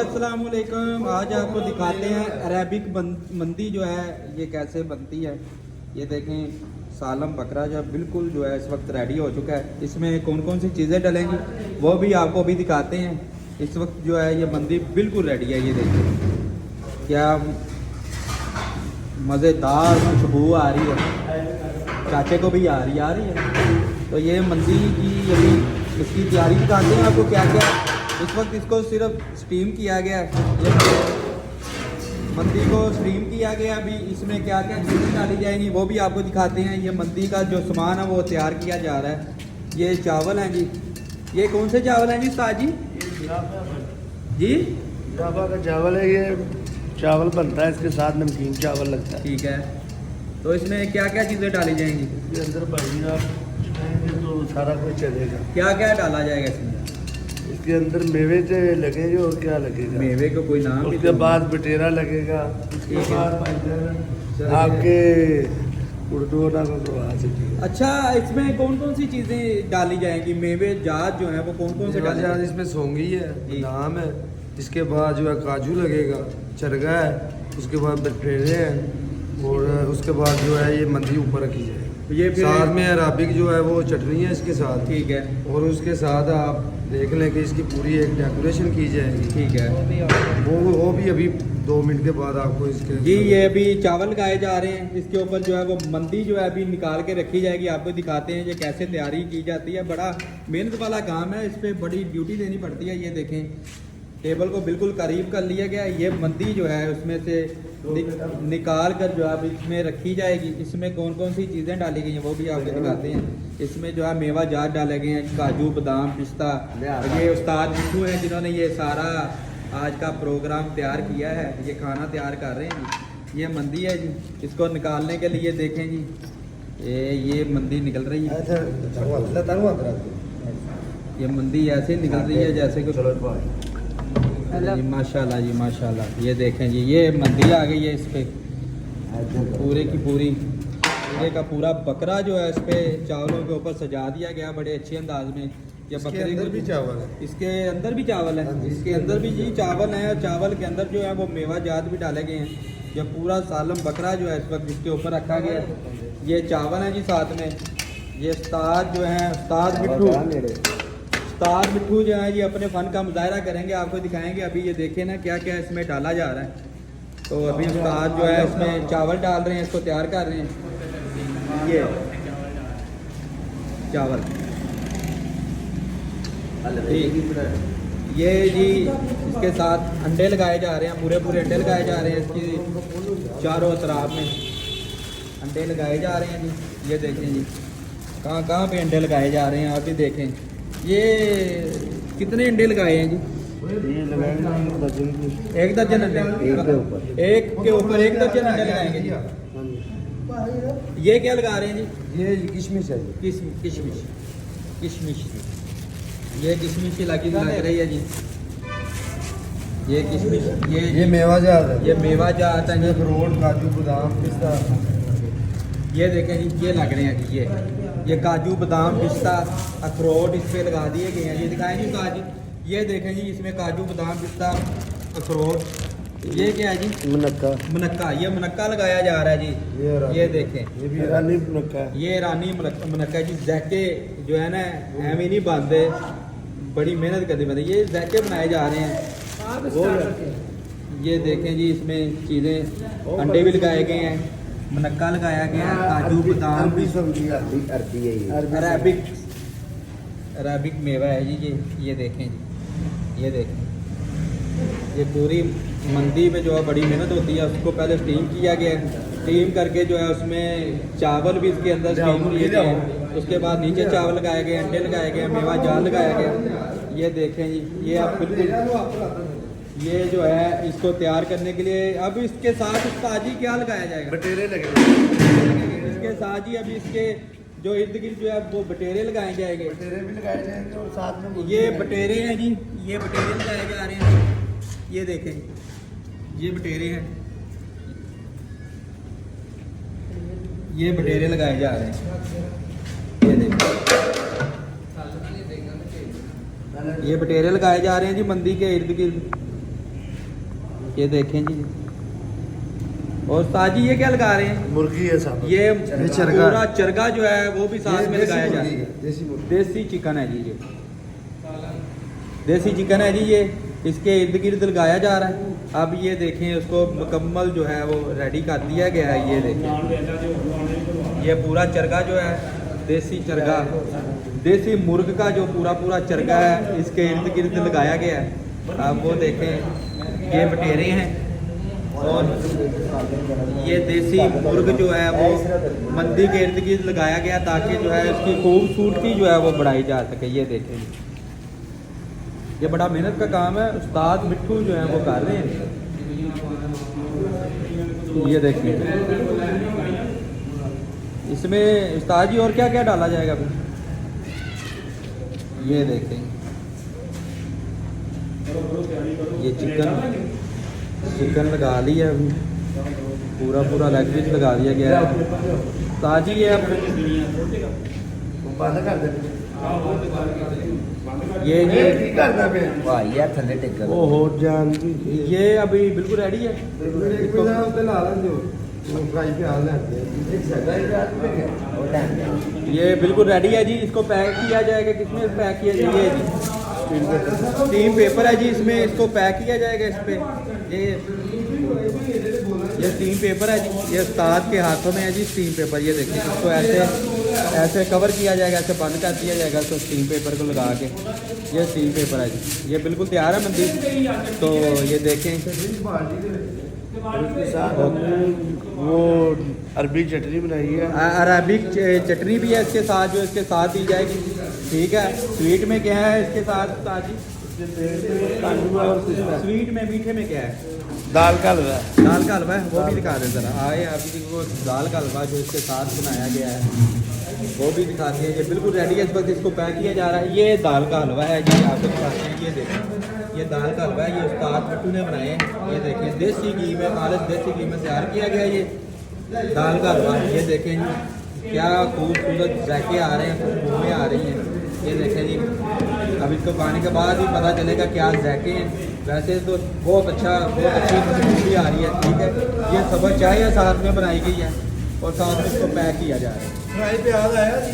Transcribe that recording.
अस्सलाम वालेकुम। आज आपको दिखाते हैं अरेबिक मंदी जो है ये कैसे बनती है। ये देखें सालम बकरा जो बिल्कुल जो है इस वक्त रेडी हो चुका है। इसमें कौन कौन सी चीज़ें डलेंगी वो भी आपको अभी दिखाते हैं। इस वक्त जो है ये मंदी बिल्कुल रेडी है। ये देखें क्या मज़ेदार खुशबू आ रही है, चाचे को भी आ रही है। तो ये मंदी की अभी इसकी तैयारी दिखाते हैं आपको क्या क्या। इस वक्त इसको सिर्फ स्टीम किया गया है, ये मंदी को स्टीम किया गया। अभी इसमें क्या क्या चीज़ें डाली जाएंगी वो भी आपको दिखाते हैं। ये मंदी का जो सामान है वो तैयार किया जा रहा है। ये चावल हैं जी, ये कौन से चावल हैं जी उस्ताद जी? जी जावा का चावल है। ये चावल बनता है, इसके साथ नमकीन चावल लगता है। ठीक है, तो इसमें क्या क्या चीज़ें डाली जाएंगी? इसके अंदर भाई आप चाहेंगे तो सारा कुछ चलेगा। क्या क्या डाला जाएगा इसमें? इसके अंदर मेवे लगेंगे और क्या लगेगा, मेवे को कोई नाम भी उसके तो बाद बटेरा लगेगा। उसके ठीक है। बाद आपके उर्दू ना करवा सकते। अच्छा, इसमें कौन कौन सी चीज़ें डाली जाएंगी? मेवे जात जो है वो कौन कौन से डाले जाएंगे? इसमें सौंगी है, जी। बादाम है, इसके बाद जो है काजू लगेगा, चरगा है, उसके बाद बटेरे हैं और उसके बाद जो है ये मंदी ऊपर रखी जाएगी। ये फिर साथ में अराबिक जो है वो चटनी है इसके साथ। ठीक है, और उसके साथ आप देख लें कि इसकी पूरी एक डेकोरेशन की जाएगी। ठीक है वो भी अभी 2 मिनट के बाद आपको इसके जी। ये अभी चावल लगाए जा रहे हैं, इसके ऊपर जो है वो मंदी जो है अभी निकाल के रखी जाएगी। आपको दिखाते हैं ये कैसे तैयारी की जाती है। बड़ा मेहनत वाला काम है, इस पर बड़ी ड्यूटी देनी पड़ती है। ये देखें टेबल को बिल्कुल करीब कर लिया गया। ये मंदी जो है उसमें से निकाल कर जो है अब इसमें रखी जाएगी। इसमें कौन कौन सी चीज़ें डाली गई हैं वो भी आपको दिखाते हैं। इसमें जो है मेवा जात डाले गए हैं, काजू बादाम पिस्ता। ये उस्ताद मिठू हैं जिन्होंने ये सारा आज का प्रोग्राम तैयार किया है। ये खाना तैयार कर रहे हैं जी। ये मंदी है जी, इसको निकालने के लिए देखें जी ये मंदी निकल रही है। ये मंदी ऐसे निकल रही है जैसे कि जी माशाल्लाह जी माशाल्लाह। ये देखें जी ये मंदी आ गई है। इस पे पूरे का पूरा बकरा जो है इस पे चावलों के ऊपर सजा दिया गया बड़े अच्छे अंदाज में। ये बकरे को भी चावल है, इसके अंदर भी चावल है, इसके अंदर भी जी चावल है। और चावल के अंदर जो है वो मेवा जात भी डाले गए हैं। ये पूरा सालम बकरा जो है इस वक्त जिसके ऊपर रखा गया है। ये चावल है जी साथ में। ये उस्ताद जो है उस्ताद मिठू जो है ये अपने फ़न का मुजाहरा करेंगे, आपको दिखाएंगे। अभी ये देखें ना क्या क्या इसमें डाला जा रहा है। तो अभी उस्ताद जो है इसमें चावल डाल रहे हैं, इसको तैयार कर रहे हैं। ये चावल ये जी इसके साथ अंडे लगाए जा रहे हैं, पूरे अंडे लगाए जा रहे हैं। इसकी चारों अतराफ में अंडे लगाए जा रहे हैं जी। ये देखें जी कहाँ पे अंडे लगाए जा रहे हैं। आप भी देखें ये कितने अंडे लगाए हैं जी? ये लगाएंगे एक दर्जन अंडे, एक के ऊपर एक दर्जन अंडे लगाएंगे जी। ये क्या लगा रहे हैं जी? ये किशमिश है। किशमिश ये किशमिश लग रही है जी। ये किशमिश ये मेवा जात है, ये मेवा जात है जी। अखरोट काजू बादाम पिस्ता। ये देखें जी ये लग रहे हैं जी। ये काजू बादाम पिस्ता अखरोट इस पे लगा दिए गए हैं। ये दिखाएं जी काजू, ये देखें जी इसमें काजू बादाम पिस्ता अखरोट। ये क्या है जी? मुनक्का। ये मुनक्का लगाया जा रहा है जी। ये देखें ये भी ईरानी मुनक्का है। ये ईरानी मुनक्का जी। जैके जो है ना एवं नहीं बनते, बड़ी मेहनत करनी पड़ती है। ये जैके बनाए जा रहे हैं। ये देखें जी इसमें चीज़ें अंडे भी लगाए गए हैं, मुनक्का लगाया गया है, काजू बादाम भी। अरेबिक मेवा है जी। ये देखें जी, ये देखें ये पूरी मंदी में जो है बड़ी मेहनत होती है। उसको पहले स्टीम किया गया है, स्टीम करके जो है उसमें चावल भी इसके अंदर स्टीम किए गए हैं। उसके बाद नीचे चावल लगाए गए, अंडे लगाए गए, मेवा जाल लगाया गया। ये देखें जी ये आप बिल्कुल ये जो है इसको तैयार करने के लिए अब इसके साथ उस्ताद जी क्या लगाया जाएगा? बटेरे लगेंगे इसके साथ ही अभी इसके जो इर्द गिर्द जो है वो बटेरे लगाए जाएंगे। बटेरे भी लगाए जाएंगे और साथ में ये बटेरे हैं जी, ये बटेरे लगाए जा रहे हैं। ये देखें ये बटेरे हैं, ये बटेरे लगाए जा रहे हैं। ये देखें ये बटेरे लगाए जा रहे हैं जी मंदी के इर्द गिर्द। ये देखें जी। और उस्ताद जी ये क्या लगा रहे हैं? मुर्गी है साहब। ये चरगा। पूरा चरगा जो है वो भी साथ में लगाया जा रहा है। देसी मुर्गी। देसी चिकन है जी ये, देसी चिकन है जी ये, इसके इर्द गिर्द लगाया जा रहा है। अब ये देखें उसको मुकम्मल जो है वो रेडी कर दिया गया है। ये देखें ये पूरा चरगा जो है, देसी चरगा, देसी मुर्ग का जो पूरा चरगा है इसके इर्द गिर्द लगाया गया है। अब वो देखें ये बटेरे हैं और ये देसी मुर्ग जो है वो मंदी के इर्द गिर्द लगाया गया ताकि जो है उसकी खूबसूरती जो है वो बढ़ाई जा सके। ये देखें ये बड़ा मेहनत का काम है, उस्ताद मिट्ठू जो है वो कर रहे हैं। ये देखें इसमें उस्ताद जी और क्या क्या डाला जाएगा फिर? ये देखें ये चिकन लगा लिया अभी, पूरा लेग पीस लगा दिया गया है। ताजी है अब बंद कर दे। ये ठीक करना पे वाह यार थल्ले टेक कर ओहो जान ये अभी बिल्कुल रेडी है। बिल्कुल उससे ला लेंगे वो फ्राई पे हाल लेते हैं। वो टाइम ये बिल्कुल रेडी है जी। इसको पैक किया जाएगा, किसमें पैक किया जाएगा? ये जी स्टीम पेपर है जी, इसमें इसको पैक किया जाएगा। इस पे ये स्टीम पेपर है जी, ये उस्ताद के हाथों में है जी स्टीम पेपर। ये देखिए इसको ऐसे कवर किया जाएगा, ऐसे बंद कर दिया जाएगा इसको स्टीम पेपर को लगा के। ये स्टीम पेपर है जी, ये बिल्कुल तैयार है मंदी। तो ये देखें उसके साथ हमने वो अरबी चटनी बनाई है। अरबिक चटनी भी है इसके साथ, जो इसके साथ दी जाएगी। ठीक है, स्वीट में क्या है इसके साथ उस्ताद जी? काजू और पिस्ता। स्वीट में, मीठे में क्या है? दाल का हलवा है। दाल का हलवा है, वो भी दिखा दें ज़रा। आए अभी वो दाल का हलवा जो इसके साथ बनाया गया है वो भी दिखाते हैं। ये बिल्कुल रेडी है, इस वक्त इसको पैक किया जा रहा है। ये दाल का हलवा है जी, आपको दिखाते हैं। ये देखें ये दाल का हलवा है, ये उस्ताद मिट्ठू ने बनाए हैं। ये देखें देसी घी में, खालिद देसी घी में तैयार किया गया ये दाल का हलवा। ये देखें जी क्या खूबसूरत जायके आ रहे हैं, खुशबुएँ आ रही हैं। ये देखें जी, अब इसको खाने के बाद ही पता चलेगा क्या जायके हैं। वैसे तो बहुत अच्छी खुशबू भी आ रही है। ठीक है, ये सब्ज़ चाय साथ में बनाई गई है और साथ में इसको पैक किया जा रहा है। फ्राई पे हाल आया जी।